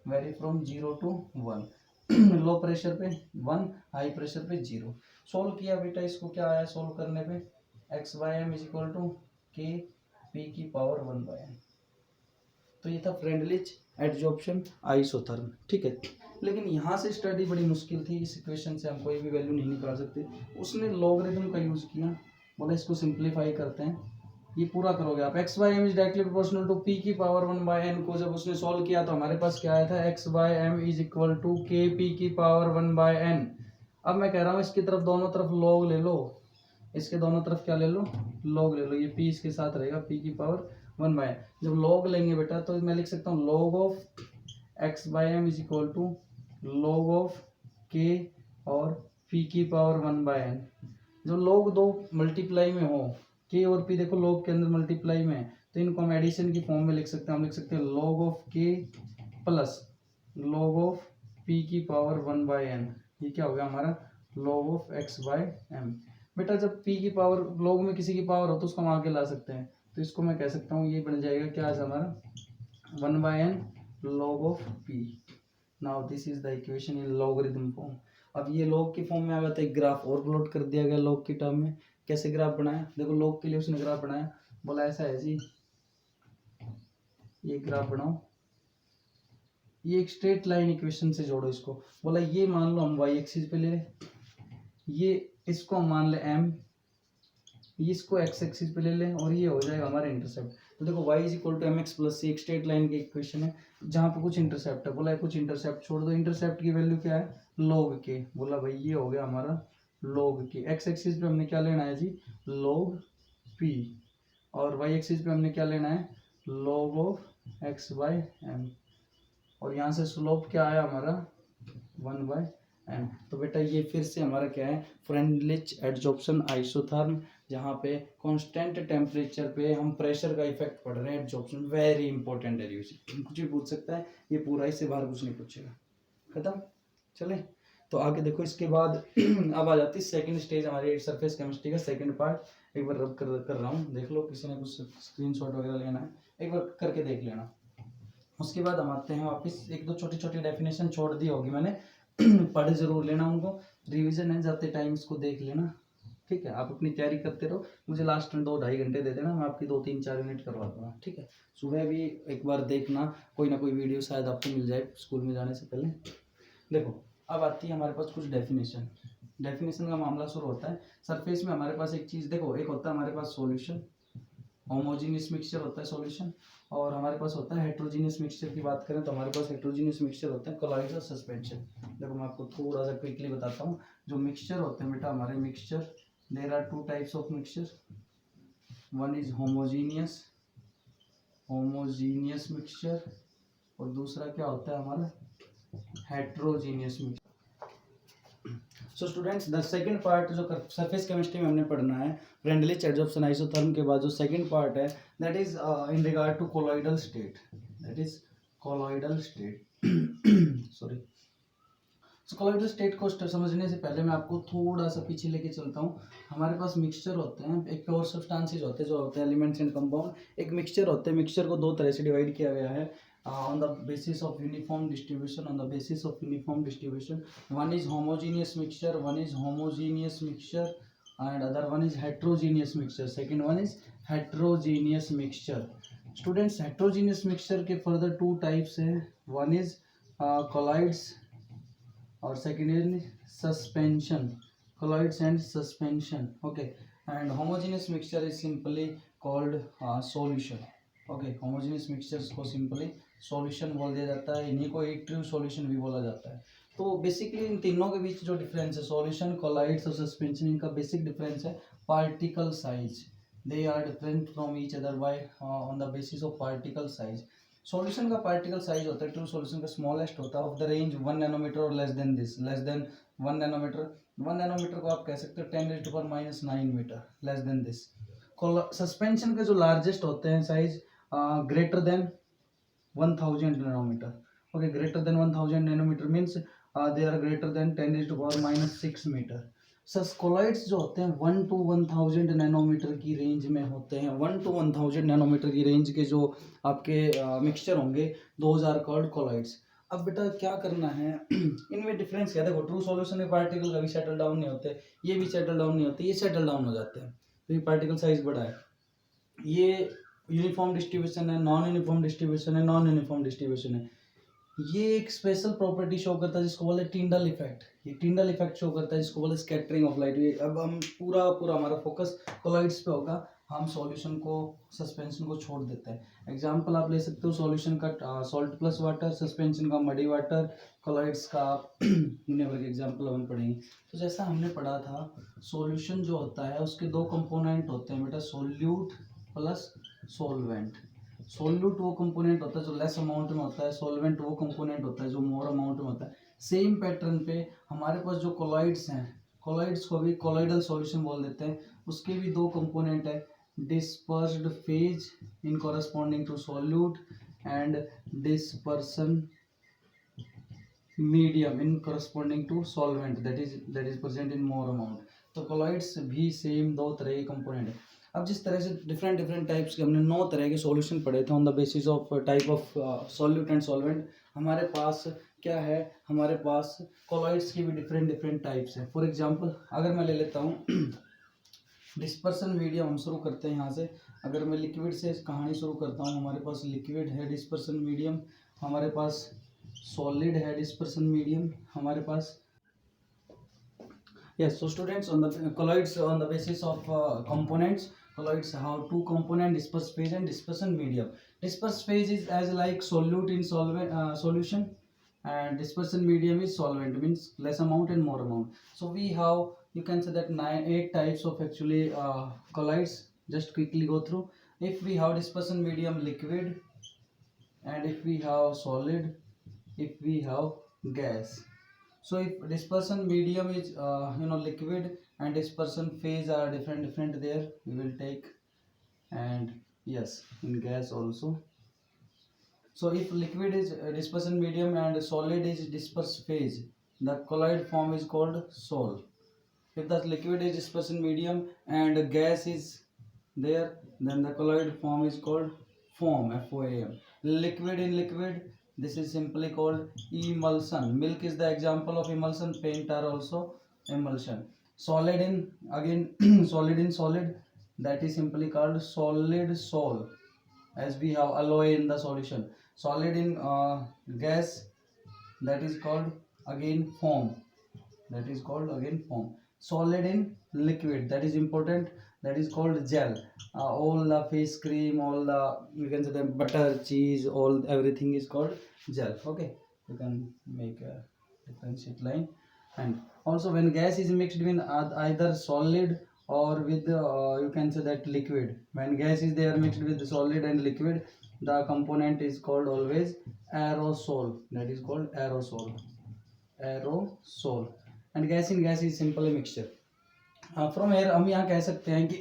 vary from 0 to 1 low pressure पे 1, हाई प्रेशर पे 0। सोल्व किया बेटा, इसको क्या आया सोल्व करने पे, x/m is equal to k p की पावर 1/n। तो ये था फ्रेंडलिच एडजॉर्प्शन आइसोथर्म, ठीक है। लेकिन यहाँ से स्टडी बड़ी मुश्किल थी, इस इक्वेशन से हम कोई भी वैल्यू नहीं निकाल सकते। उसने लॉगरिथम का यूज किया, बोला इसको सिंप्लीफाई करते हैं, ये पूरा करोगे आप, x/m is directly proportional to p की पावर 1/n को जब उसने सॉल्व किया तो हमारे पास क्या आया था, x/m is equal to k p की पावर 1/n। अब मैं कह रहा हूँ इसकी तरफ दोनों तरफ लॉग ले लो, इसके दोनों तरफ क्या ले लो, लॉग ले लो, ये p इसके साथ रहेगा p की पावर 1/n। जब लॉग लेंगे बेटा तो मैं लिख सकता हूँ log of x/m is equal to log of k और p की पावर 1/n। जब log दो मल्टीप्लाई में हो, k और p देखो log के अंदर मल्टीप्लाई में है, तो इनको हम एडिशन की फॉर्म में लिख सकते हैं। हम लिख सकते हैं log of k plus log of p की पावर 1/n। ये क्या हो गया हमारा log ऑफ x/m। बेटा जब p की पावर log में किसी की पावर हो तो उसको हम आगे ला सकते हैं, तो इसको मैं कह सकता हूँ ये बन जाएगा क्या है हमारा 1/n log of p। Now this is the equation in logarithm form. अब ये log की फॉर्म में आ गया तो एक ग्राफ और प्लॉट कर दिया गया log की टर्म में। कैसे ग्राफ बनाया, देखो log के लिए उसने ग्राफ बनाया, बोला ऐसा है जी, ये ग्राफ बनाओ, ये एक स्ट्रेट लाइन इक्वेशन से जोड़ो इसको। बोला ये मान लो हम y एक्सिस पे ले लें, ये इसको हम मान ले m, ये इसको x एक्सिस पे ले लें और ये हो जाएगा हमारा इंटरसेप्ट। तो देखो y is equal to m x plus c एक स्ट्रेट लाइन की इक्वेशन है जहाँ पे कुछ इंटरसेप्ट है। बोला है कुछ इंटरसेप्ट छोड़ दो, इंटरसेप्ट की वैल्यू क्या है log के। बोला भाई ये हो गया हमारा log के। x एक्सिस पे हमने क्या लेना है जी log p, और y एक्सिस पे हमने क्या लेना है log ऑफ x/m, और यहाँ से स्लोप क्या आया हमारा 1/n। तो बेटा ये फिर से हमारा क्या है फ्रेंडलिच एडजॉर्प्शन आइसोथर्म, जहाँ पे कांस्टेंट टेम्परेचर पे हम प्रेशर का इफेक्ट पड़ रहे हैं। एडजॉर्प्शन वेरी इंपॉर्टेंट है, कुछ भी पूछ सकता है ये पूरा, इससे बाहर कुछ नहीं पूछेगा। खत्म, चले तो आगे देखो। इसके बाद अब आ जाती है सेकंड स्टेज हमारी सरफेस केमिस्ट्री का सेकंड पार्ट। एक बार रब कर रहा हूँ, देख लो, किसी ने कुछ स्क्रीनशॉट वगैरह लेना है एक बार करके देख लेना। उसके बाद हम आते हैं वापस, एक दो छोटी छोटी डेफिनेशन छोड़ दी होगी मैंने, पढ़ जरूर लेना उनको, रिवीजन है, जाते टाइम इसको देख लेना। ठीक है, आप अपनी तैयारी करते रहो, मुझे लास्ट में 2-2.5 घंटे दे देना, मैं आपकी 2-3-4 यूनिट करवा दूंगा। ठीक है, सुबह भी एक बार देखना, कोई ना कोई वीडियो शायद आपको मिल जाए स्कूल में जाने से पहले। देखो अब आती है हमारे पास कुछ डेफिनेशन। डेफिनेशन का मामला शुरू होता है सरफेस में। हमारे पास एक चीज़ देखो, एक होता है हमारे पास सॉल्यूशन, होमोजीनियस मिक्सचर होता है सॉल्यूशन, और हमारे पास होता है हेट्रोजीनियस मिक्सचर। की बात करें तो हमारे पास हेट्रोजीनियस मिक्सचर होता है कोलॉइड और सस्पेंशन। देखो मैं आपको थोड़ा सा क्विकली बताता हूँ। जो मिक्सचर होते हैं बेटा हमारे mixture, there are 2 types of mixture, one is homogeneous mixture, और दूसरा क्या होता है हमारा heterogeneous mixture. So students the second part जो सरफेस केमिस्ट्री में हमने पढ़ना है, फ्रेंडलिच एडजॉर्प्शन आइसोथर्म के बाद जो सेकंड पार्ट है that is in regard to colloidal state, that is colloidal state sorry. So colloidal state को समझने से पहले मैं आपको थोड़ा सा पीछे लेके चलता हूँ। हमारे पास मिक्सचर होते हैं, एक प्योर सब्सटेंसेस होते हैं जो होते हैं एलिमेंट्स एंड कंपाउंड। एक मिक्सचर होते हैं, मिक्सचर को 2 तरह से डिवाइड किया गया है on the basis of uniform distribution, on the basis of uniform distribution. One is homogeneous mixture, and other one is heterogeneous mixture. Second one is heterogeneous mixture. Students heterogeneous mixture के further 2 types है, one is colloids और second is suspension, colloids and suspension. Okay, and homogeneous mixture is simply called solution. Okay, homogeneous mixtures को simply solution बोल दिया जाता है, इन्हीं को एक ट्रू सॉल्यूशन भी बोला जाता है। तो बेसिकली इन तीनों के बीच जो डिफरेंस है सॉल्यूशन, कोलॉइड्स और सस्पेंशन, इनका बेसिक डिफरेंस है particle size. They are different from each other by on the basis of particle size. Solution का पार्टिकल साइज होता है, ट्रू सॉल्यूशन का स्मॉलेस्ट होता है ऑफ द रेंज 1 नैनोमीटर और less than this, less than 1 nanometre. 1 nanometre को आप कह सकते हो 10⁻⁹ metre, less than this. Suspension के जो लार्जेस्ट होते हैं size greater than 1000 nanometer. Okay, greater than 1000 nanometer means they are greater than 10⁻⁶ meter. सस्कोलाइड्स जो होते हैं 1 to 1000 नैनोमीटर की रेंज में होते हैं। 1 to 1000 नैनोमीटर की रेंज के जो आपके मिक्सचर होंगे, दोज आर कॉल्ड कोलॉइड्स। अब बेटा क्या करना है इनमें डिफरेंस क्या, देखो ट्रू सॉल्यूशन के पार्टिकल कभी सेटल डाउन नहीं होते, ये भी सेटल डाउन नहीं होते, ये सेटल डाउन हो जाते हैं, तो ये पार्टिकल साइज बड़ा है। ये यूनिफॉर्म डिस्ट्रीब्यूशन है, नॉन यूनिफॉर्म डिस्ट्रीब्यूशन है, नॉन यूनिफॉर्म डिस्ट्रीब्यूशन है। ये एक स्पेशल प्रॉपर्टी शो करता है जिसको बोले टिंडल इफेक्ट। ये टिंडल इफेक्ट शो करता है जिसको बोले स्कैटरिंग ऑफ लाइट। अब हम पूरा हमारा फोकस कोलॉइड्स पे होगा। हम सॉल्यूशन को, सस्पेंशन को छोड़ देते हैं। एग्जांपल आप ले सकते हो सॉल्यूशन का सॉल्ट प्लस वाटर, सस्पेंशन का मडी वाटर, कोलॉइड्स का नेवर के एग्जांपल हम पढ़ेंगे। तो जैसा हमने पढ़ा था, सॉल्यूशन जो होता है उसके दो कंपोनेंट होते हैं बेटा, सोल्यूट प्लस सोलवेंट। सोल्यूट वो कंपोनेंट होता है जो लेस अमाउंट में होता है, सोलवेंट वो कंपोनेंट होता है जो मोर अमाउंट में होता है। सेम पैटर्न पे हमारे पास जो कोलॉइड्स हैं, कोलॉइड्स को भी कोलॉइडल सॉल्यूशन बोल देते हैं। उसके भी दो कंपोनेंट है, dispersed phase in corresponding to solute and dispersion medium in corresponding to solvent that is present in more amount. तो कोलॉइड्स भी सेम दो तरह के कंपोनेंट है। अब जिस तरह से डिफरेंट डिफरेंट टाइप्स के हमने 9 तरह के सॉल्यूशन पढ़े थे on the basis of type of solute and solvent, हमारे पास क्या है, हमारे पास कोलॉइड्स की भी डिफरेंट डिफरेंट टाइप्स हैं। फॉर एग्जांपल अगर मैं ले लेता हूँ डिस्पर्सन मीडियम, हम शुरू करते हैं यहाँ से। अगर मैं लिक्विड से कहानी शुरू करता हूँ, हमारे पास लिक्विड है डिस्पर्सन मीडियम, हमारे पास सॉलिड है डिस्पर्सन मीडियम, हमारे पास yes. So students, on the colloids on the basis of components, colloids have two component, disperse phase and dispersion medium. Disperse phase is as like solute in solvent solution, and dispersion medium is solvent, means less amount and more amount. So we have, you can say that 8 types of actually colloids. Just quickly go through. If we have dispersion medium liquid, and if we have solid, if we have gas. So if dispersion medium is liquid and dispersion phase are different there, we will take, and yes, in gas also. So if liquid is dispersion medium and solid is disperse phase, the colloid form is called sol. If the liquid is dispersion medium and gas is there, then the colloid form is called foam, FOAM. Liquid in liquid, this is simply called emulsion. Milk is the example of emulsion. Paint are also emulsion. Solid in, again solid in solid, that is simply called solid sol, as we have alloy in the solution. Solid in gas, that is called again foam, that is called again foam. Solid in liquid, that is important, that is called gel. All the face cream, all the, you can say the butter, cheese, all everything is called gel. Okay, you can make a differentiate line. And also when gas is mixed with either solid or with you can say that liquid, when gas is there mixed with the solid and liquid, the component is called always aerosol, that is called aerosol. And gas in gas is simply mixture. From air हम यहाँ कह सकते हैं कि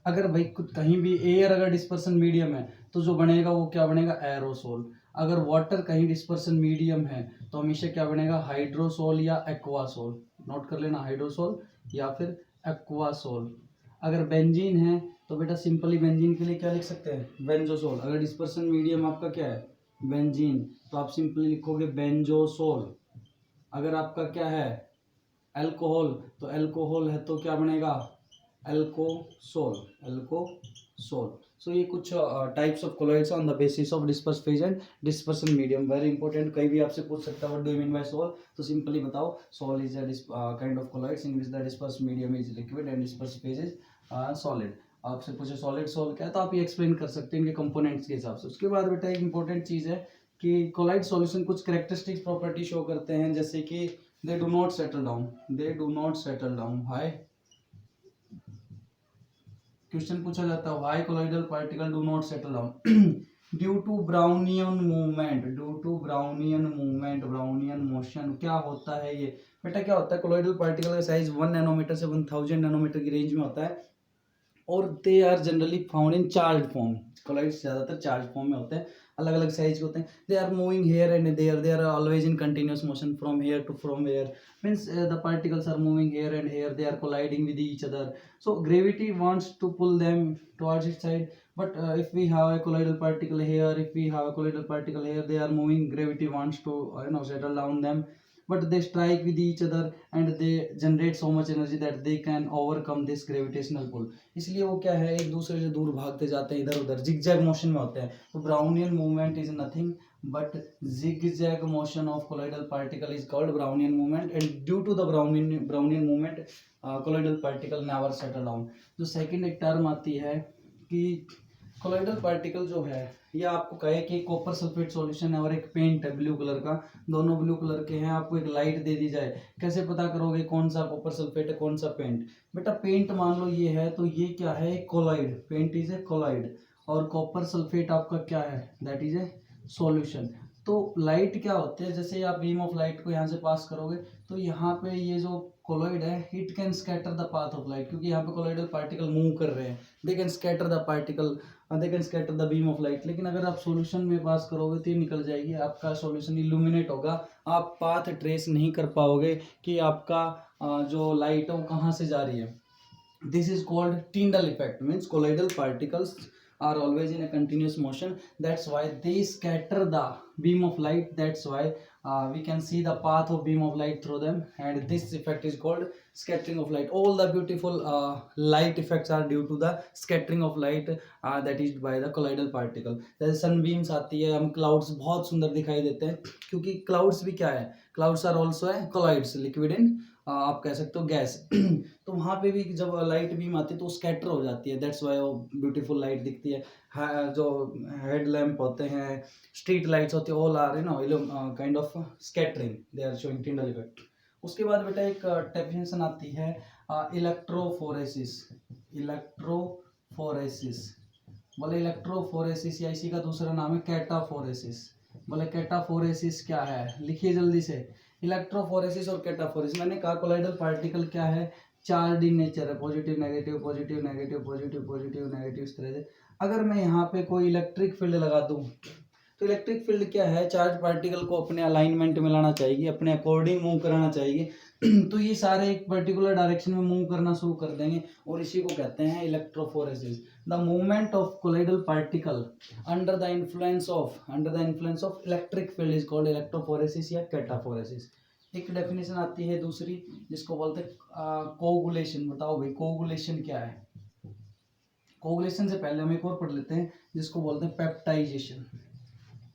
अगर भाई कहीं भी एयर अगर डिस्पर्सन मीडियम है तो जो बनेगा वो क्या बनेगा, एरोसोल। अगर वाटर कहीं डिस्पर्सन मीडियम है तो हमेशा क्या बनेगा, हाइड्रोसोल या एक्वासोल। नोट कर लेना, हाइड्रोसोल या फिर एक्वासोल। अगर बेंजीन है तो बेटा सिंपली बेंजीन के लिए क्या लिख सकते हैं, बेंजोसोल। अगर डिस्पर्सन मीडियम आपका क्या है, बेंजीन, तो आप सिंपली लिखोगे बेंजोसोल। अगर आपका क्या है अल्कोहल, तो अल्कोहल है तो क्या बनेगा, अल्कोसोल, अल्कोसोल। सो ये कुछ types of colloids on the basis of disperse phase and dispersion medium. Very important, कहीं भी आपसे पूछ सकता है what do you mean by sol, तो सिंपली बताओ sol is a kind of colloids in which the disperse medium is liquid and disperse phase is solid. आपसे पूछे सॉलिड सोल क्या है तो आप ये एक्सप्लेन कर सकते हैं इनके कंपोनेंट्स के हिसाब से। उसके बाद बेटा एक इंपॉर्टेंट चीज़ है कि कोलॉइड सॉल्यूशन कुछ कैरेक्टरिस्टिक्स प्रॉपर्टी शो करते हैं, जैसे कि they do not settle down, they do not settle down. Why? Question पूछा जाता है why colloidal particle do not settle down, due to Brownian movement, due to Brownian movement, Brownian motion. क्या होता है ये बेटा, क्या होता है, कोलॉइडल पार्टिकल का साइज 1 नैनोमीटर से 1000 नैनोमीटर की रेंज में होता है और they are generally found in charge form. Colloids ज़्यादातर चार्ज फॉर्म में होते हैं, अलग अलग साइज के होते हैं। They are moving here and they are always in continuous motion from here to from here, means the particles are moving here and here, they are colliding with each other, so gravity wants to pull them towards it side. But if we have a colloidal particle here, if we have a colloidal particle here, they are moving, gravity wants to settle down them, but they strike with each other and they generate so much energy that they can overcome this gravitational pull. इसलिए वो क्या है, एक दूसरे से दूर भागते जाते हैं, इधर उधर zigzag motion में होते हैं। तो Brownian movement is nothing but zigzag motion of colloidal particle is called Brownian movement, and due to the Brownian movement colloidal particle never settle down. जो second एक term आती है कि कोलाइडल पार्टिकल जो है, ये आपको कहे कि कॉपर सल्फेट सॉल्यूशन है और एक पेंट है ब्लू कलर का, दोनों ब्लू कलर के हैं, आपको एक लाइट दे दी जाए, कैसे पता करोगे कौन सा कॉपर सल्फेट है कौन सा पेंट? बेटा पेंट मान लो ये है, तो ये क्या है? Colloid, paint is a colloid, और कॉपर सल्फेट आपका क्या है? That is a solution. तो लाइट क्या होते हैं, जैसे आप बीम ऑफ लाइट को यहाँ से पास करोगे तो यहाँ पे ये जो कोलॉइड है, it can scatter the path of light, क्योंकि यहाँ पे कोलॉइडल पार्टिकल मूव कर रहे हैं, they can scatter the particle, they can scatter the beam of light. लेकिन अगर आप सॉल्यूशन में पास करोगे तो ये निकल जाएगी, आपका सॉल्यूशन इल्यूमिनेट होगा, आप पाथ ट्रेस नहीं कर पाओगे कि आपका जो लाइट है वो कहाँ से जा रही है। This is called Tyndall effect, means colloidal particles are always in a continuous motion, that's why they scatter the beam of light, that's why we can see the path of beam of light through them, and this effect is called scattering of light. All the beautiful light effects are due to the scattering of light that is by the colloidal particle. जैसे sunbeams आती है, हम clouds बहुत सुंदर दिखाई देते हैं, क्योंकि clouds भी क्या है? Clouds are also a colloids, liquid in आप कह सकते हो गैस। तो वहाँ पे भी जब लाइट बीम आती है तो स्कैटर हो जाती है, दैट्स वाई वो ब्यूटीफुल लाइट दिखती है। जो हेड लैम्प होते हैं, स्ट्रीट लाइट्स होती है, all are you know kind of scattering, they are showing Tyndall effect. उसके बाद बेटा एक डेफिनेशन आती है इलेक्ट्रोफोरेसिस। इलेक्ट्रोफोरेसिस बोले, इलेक्ट्रोफोरेसिस या इसी का दूसरा नाम है कैटाफोरेसिस। बोले कैटाफोरेसिस क्या है, लिखिए जल्दी से। इलेक्ट्रोफोरेसिस और कैटाफोरेसिस, मैंने कहा कोलाइडल पार्टिकल क्या है? चार्ज इन नेचर है, positive negative positive negative positive positive negative, इस तरह से। अगर मैं यहाँ पे कोई इलेक्ट्रिक फील्ड लगा दूँ तो इलेक्ट्रिक फील्ड क्या है? चार्ज पार्टिकल को अपने अलाइनमेंट में लाना चाहिए, अपने अकॉर्डिंग मूव कराना चाहिए। तो ये सारे एक पर्टिकुलर डायरेक्शन में मूव करना शुरू कर देंगे, और इसी को कहते हैं electrophoresis. The movement of colloidal particle under the influence of electric field is called electrophoresis या कैटाफोरेसिस। एक डेफिनेशन आती है दूसरी, जिसको बोलते हैं कोगुलेशन। बताओ भाई कोगुलेशन क्या है? कोगुलेशन से पहले हम एक और पढ़ लेते हैं, जिसको बोलते हैं पेप्टाइजेशन।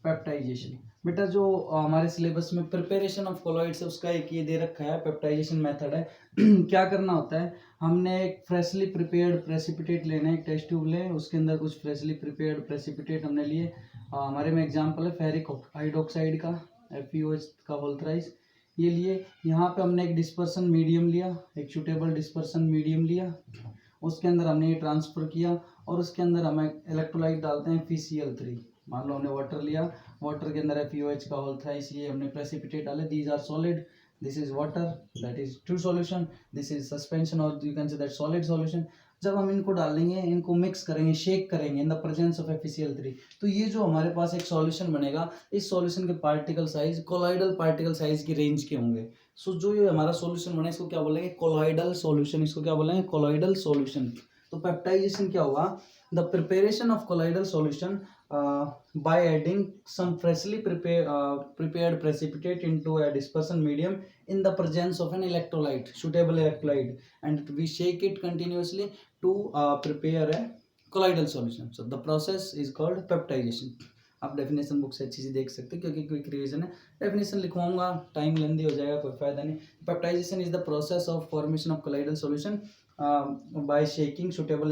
पेप्टाइजेशन बेटा जो हमारे सिलेबस में प्रिपरेशन ऑफ कोलॉइड्स है, उसका एक ये दे रखा है, पेप्टाइजेशन मेथड है। क्या करना होता है? हमने एक फ्रेशली प्रिपेयर्ड प्रेसिपिटेट लेना है, एक टेस्ट ट्यूब लें, उसके अंदर कुछ फ्रेशली प्रिपेयर्ड प्रेसिपिटेट हमने लिए। हमारे में एग्जांपल है फेरिक हाइड्रोक्साइड का, FeOH का होल थ्राइस, ये लिए। यहाँ पे हमने एक डिस्पर्सन मीडियम लिया, एक सूटेबल डिस्पर्सन मीडियम लिया, उसके अंदर हमने ये ट्रांसफर किया, और उसके अंदर हम इलेक्ट्रोलाइट डालते हैं FeCl3। मान लो हमने वाटर लिया, वाटर के अंदर FeOH का होल थ्राइस, ये हमने प्रेसिपिटेट डाले, these are solid, this is water, that is true solution, this is suspension, और you can say that solid solution. जब हम इनको डालेंगे, इनको मिक्स करेंगे, शेक करेंगे in the presence of FeCl3, तो ये जो हमारे पास एक सॉल्यूशन बनेगा, इस सॉल्यूशन के particle size colloidal particle size की रेंज के होंगे। सो जो ये हमारा सॉल्यूशन बना, इसको क्या बोलेंगे? Colloidal solution. इसको क्या बोलेंगे? Colloidal solution. तो पेप्टाइजेशन क्या हुआ? The preparation of colloidal solution by adding some freshly prepared precipitate into a dispersion medium in the presence of an electrolyte, suitable electrolyte, and we shake it continuously to prepare a colloidal solution. So the process is called peptidization. आप definition book से अच्छी सी देख सकते हैं, क्योंकि quick revision है, definition लिखवाऊंगा, time लेंदी हो जाएगा, कोई फायदा नहीं। Peptization is the process of formation of colloidal solution by shaking suitable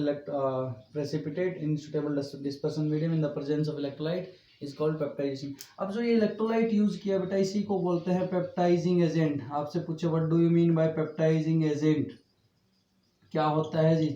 precipitate in suitable dispersion medium in the presence of electrolyte is called peptidation. अब जो ये इलेक्ट्रोलाइट यूज किया बेटा, इसी को बोलते हैं पेप्टाइजिंग एजेंट। आपसे पूछे what do you mean by peptizing agent, क्या होता है जी?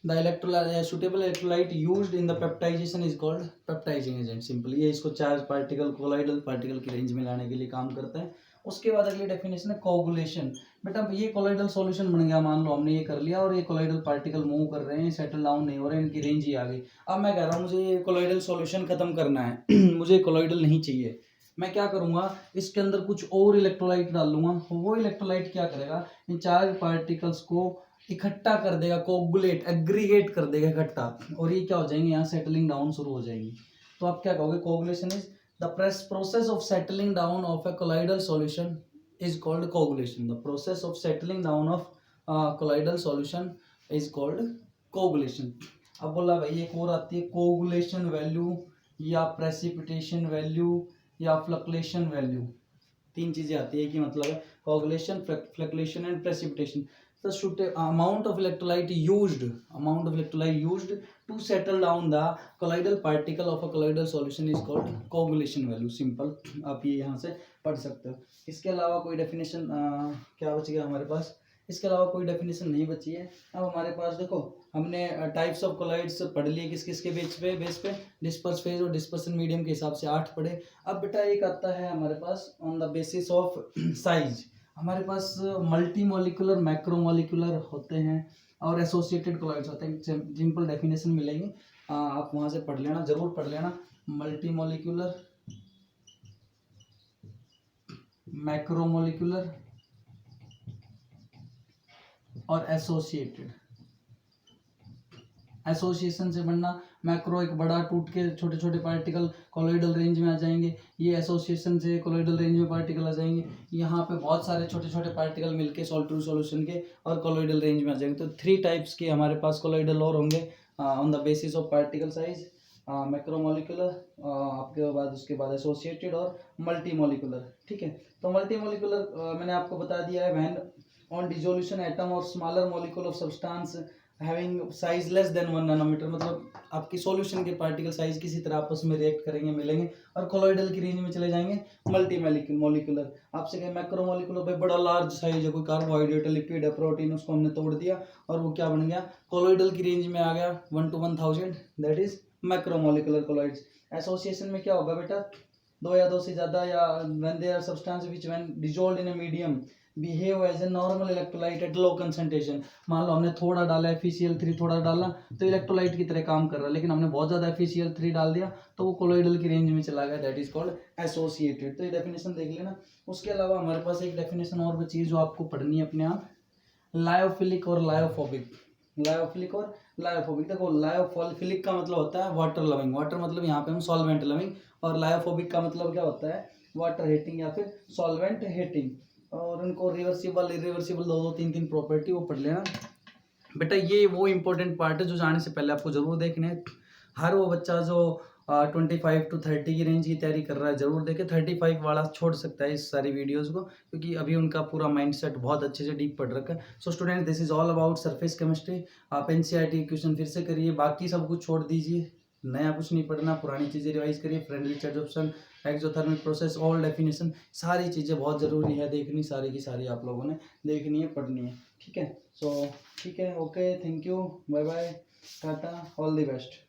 The electrolyte suitable electrolyte used in the peptization is called peptizing agent. Simply ये इसको चार्ज पार्टिकल कोलॉइडल पार्टिकल की रेंज में लाने के लिए काम करता है। उसके बाद अगली डेफिनेशन है कोगुलेशन। बेटा ये कोलॉइडल सॉल्यूशन बन गया, मान लो हमने ये कर लिया, और ये कोलॉइडल पार्टिकल मूव कर रहे हैं, सेटल डाउन नहीं हो रहे हैं, इनकी रेंज ही आ गई। अब मैं कह रहा हूँ मुझे ये कोलॉइडल सॉल्यूशन खत्म करना है मुझे कोलॉइडल नहीं चाहिए। मैं क्या करूँगा? इसके अंदर कुछ और इलेक्ट्रोलाइट डाल लूँगा। वो इलेक्ट्रोलाइट क्या करेगा? इन चार्ज पार्टिकल्स को इकट्ठा कर देगा, कोगुलेट एग्रीगेट कर देगा इकट्ठा, और ये क्या हो जाएंगे? यहाँ सेटलिंग डाउन शुरू हो जाएंगी। तो आप क्या कहोगे? Coagulation is the process of settling down of a colloidal solution is called coagulation. The process of settling down of colloidal solution is called coagulation. अब बोला भाई एक और आती है coagulation वैल्यू, या precipitation वैल्यू, या फ्लक्लेशन वैल्यू। तीन चीजें आती है कि मतलब है coagulation, flocculation and precipitation. The amount of electrolyte used to settle down the colloidal particle of a colloidal solution is called coagulation value. Simple आप ये यहाँ से पढ़ सकते हो. इसके अलावा कोई डेफिनेशन क्या बच गया हमारे पास? इसके अलावा कोई डेफिनेशन नहीं बची है. अब हमारे पास देखो हमने टाइप्स ऑफ कोलॉइड्स पढ़ लिए किस किस के बेस पे डिस्पर्स फेज और डिस्पर्सन मीडियम के हिसाब से 8 पढ़े. अब बेटा एक आता है हमारे pass on the basis of size. हमारे पास मल्टी मॉलिक्यूलर मैक्रोमोलिकुलर होते हैं और एसोसिएटेड कोलॉइड्स होते हैं. सिंपल डेफिनेशन मिलेंगे, आप वहाँ से पढ़ लेना, जरूर पढ़ लेना. मल्टी मॉलिक्यूलर, मैक्रोमोलिकुलर और एसोसिएटेड. एसोसिएशन से बनना, मैक्रो एक बड़ा टूट के छोटे छोटे पार्टिकल कोलॉइडल रेंज में आ जाएंगे. ये एसोसिएशन से कोलॉइडल रेंज में पार्टिकल आ जाएंगे. यहाँ पे बहुत सारे छोटे छोटे पार्टिकल मिलके सॉल्यूशन के और कोलॉइडल रेंज में आ जाएंगे. तो 3 टाइप्स के हमारे पास कोलॉइडल और होंगे on the basis of particle size. Macromolecular, आपके बाद उसके बाद एसोसिएटेड और मल्टी मॉलिकुलर. ठीक है, तो मल्टी मॉलिकुलर मैंने आपको बता दिया है. व्हेन ऑन डिसोल्यूशन एटम और smaller molecule of substance having size less than 1 nanometre, मतलब आपकी सॉल्यूशन के पार्टिकल साइज किसी तरह आपस में रिएक्ट करेंगे, मिलेंगे और कोलॉइडल की रेंज में चले जाएंगे. मल्टी मॉलिक्यूलर आपसे कहें मैक्रोमोलिकुलर भाई बड़ा लार्ज साइज है, कोई कार्बोहाइड्रेट लिपिड है प्रोटीन, उसको हमने तोड़ दिया और वो क्या बन गया, कोलॉइडल की रेंज में आ गया 1 to 1000, that is macromolecular colloids. Association में क्या होगा बेटा, 2 या 2 से ज्यादा, या when there are substance which when dissolved in a medium behave as a normal electrolyte at low concentration. मान लो हमने थोड़ा डाला FeCl3, थोड़ा डाला तो इलेक्ट्रोलाइट की तरह काम कर रहा है, लेकिन हमने बहुत ज्यादा FeCl3 डाल दिया तो वो कोलॉइडल की रेंज में चला गया, दैट इज कॉल्ड एसोसिएटेड. तो ये डेफिनेशन देख लेना. उसके अलावा हमारे पास एक डेफिनेशन और बची है जो आपको पढ़नी है अपने आप, लायोफिलिक और लायोफोबिक. लायोफिलिक और लायोफोबिक. देखो लायोफिलिक का मतलब होता है वाटर लविंग, वाटर मतलब यहाँ पे हम सॉल्वेंट लविंग, और लायोफोबिक का मतलब क्या होता है, वाटर हेटिंग या फिर सॉल्वेंट हेटिंग. और उनको रिवर्सिबल इरिवर्सिबल 2-3 प्रॉपर्टी वो पढ़ लेना बेटा. ये वो इंपॉर्टेंट पार्ट है जो जाने से पहले आपको जरूर देखना है. हर वो बच्चा जो 25 to 30 की रेंज की तैयारी कर रहा है जरूर देखे. 35 वाला छोड़ सकता है इस सारी वीडियोस को, क्योंकि अभी उनका पूरा माइंडसेट बहुत अच्छे से डीप पढ़ रखा है. So student, this is all about surface chemistry. आप NCERT क्वेश्चन फिर से करिए, बाकी सब कुछ छोड़ दीजिए, नया कुछ नहीं पढ़ना, पुरानी चीज़ें रिवाइज करिए. Friendly charge option, exothermic process, all definition, सारी चीज़ें बहुत ज़रूरी है देखनी, सारी की सारी आप लोगों ने देखनी है, पढ़नी है. ठीक है, सो ठीक है, okay, thank you, bye bye, tata, all the best.